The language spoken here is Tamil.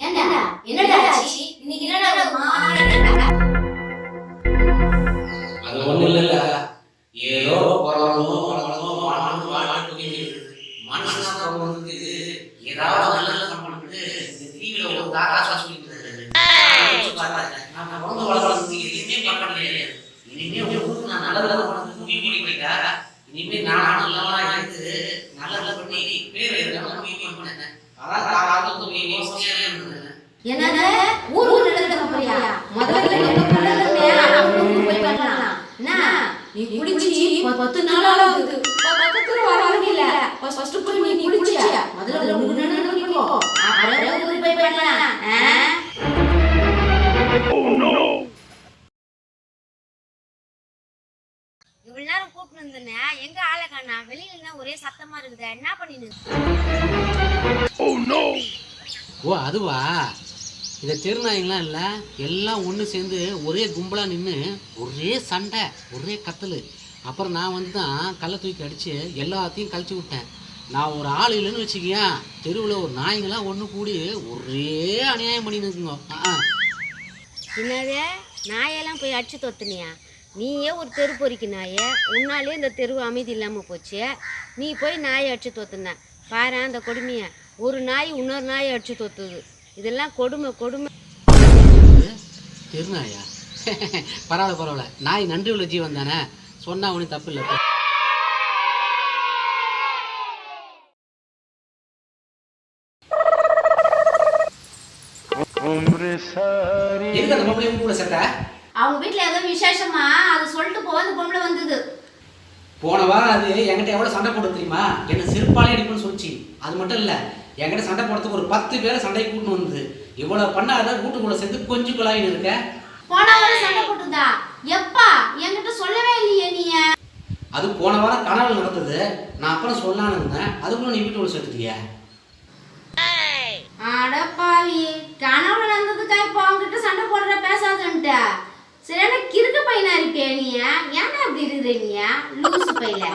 என்னடா ஆச்சு இன்னைக்கு? அது ஒண்ணு இல்ல, ஏதோ பிறந்தோம் வளர்ந்தோம் வாழ்க்கை மனசுக்கு வந்து ஏதாவது நல்ல பண்ணிட்டு இந்த டிவியில ஒரு தாத்தா சொல்லிட்டு நான் பிறந்து வளர்ந்து எதுவுமே பண்ணலையே, இனிமே ஊருக்கு நான் நல்லதாக பண்ணது முடிவு பண்ணிட்டா, இனிமே நான் நல்லவனா இருந்து நல்லதை பண்ணி பேர் எடுக்கலாம் முடிவு பண்ணேன். அதான் காரணம் யோசிச்சே இருந்தேன். என்னது ஊருக்கு நல்லது போறியா? முதல்ல போய் பண்ணலாம். என்ன நீ குளிச்சி 10 நாள் ஆகுது, பக்கத்துல வரவே இல்ல. ஃபர்ஸ்ட் போய் நீ குளிச்சியா? முதல்ல ஊருக்கு நல்லது பண்ணிக்கோ, அப்புறம் ஊருக்கு போய் பண்ணலாம். Oh no. இவ்வளவு நேரம் கூப்பிட்டு இருந்தேன், எங்க ஆளை காணா? வெளியில ஒரே சத்தமா இருக்குது, என்ன பண்ணிட்டு? Oh no. ஓ அதுவா, இந்த தெருநாயங்களாம் இல்லை, எல்லாம் ஒன்று சேர்ந்து ஒரே கும்பலாக நின்று ஒரே சண்டை ஒரே கத்தல். அப்புறம் நான் வந்து தான் கல்லை தூக்கி அடித்து எல்லாத்தையும் கழிச்சு விட்டேன். நான் ஒரு ஆள் இல்லைன்னு வச்சுக்கியேன், தெருவில் ஒரு நாய்ங்களாம் ஒன்று கூடி ஒரே அநியாயம் பண்ணி நிற்குங்க. என்னது நாயெல்லாம் போய் அடிச்சு தொத்துனியா? நீயே ஒரு தெரு பொறிக்கு நாயே, உன்னாலே இந்த தெரு அமைதி இல்லாமல் போச்சு. நீ போய் நாயை அடிச்சு தொத்துன பாரு, அந்த கொடுமையை. ஒரு நாய் இன்னொரு நாயை அடிச்சு தொத்துது, இதெல்லாம் கொடுமை கொடுமை. தெருநாயா? பரவாயில்ல பரவாயில்ல, நாய் நன்றி உள்ள ஜீவன் தானே, சொன்னா ஒன்றும் தப்பு இல்லை. எதுக்கு அந்த பொம்பளை கூட சேர்த்த? அவங்க வீட்டுல ஏதோ விசேஷமா, அது சொல்லிட்டு போக அந்த பொம்பளை வந்தது. போன வாரம் அது என்கிட்ட எவ்வளோ சண்டை போட தெரியுமா? என்ன செருப்பாலே அடிப்புன்னு சொல்லிச்சு. அது மட்டும் இல்லை, என்கிட்ட சண்டை போடுறதுக்கு ஒரு 10 பேரை சண்டை கூட்டின்னு வந்தது. இவ்வளோ பண்ணாத வீட்டுக்குள்ள சேர்ந்து கொஞ்சம் குழாயின்னு இருக்க. போன வாரம் சண்டை போட்டுதா? எப்பா என்கிட்ட சொல்லவே இல்லையே நீ. அது போன வாரம் கனவு நடந்தது, நான் அப்புறம் சொல்லலான்னு இருந்தேன், அதுக்குள்ள நீ வீட்டுக்குள்ள சேர்த்துட்டியா? அடப்பாவி, கனவுல நடந்ததுக்கா இப்போ அவங்ககிட்ட சண்டை போடுற பேசாதன்ட்ட? சரியான கிறுக்கு பையனா இருக்கே நீ. ஏன்டா அப்படி இருக்குது நீ லூசு பையில?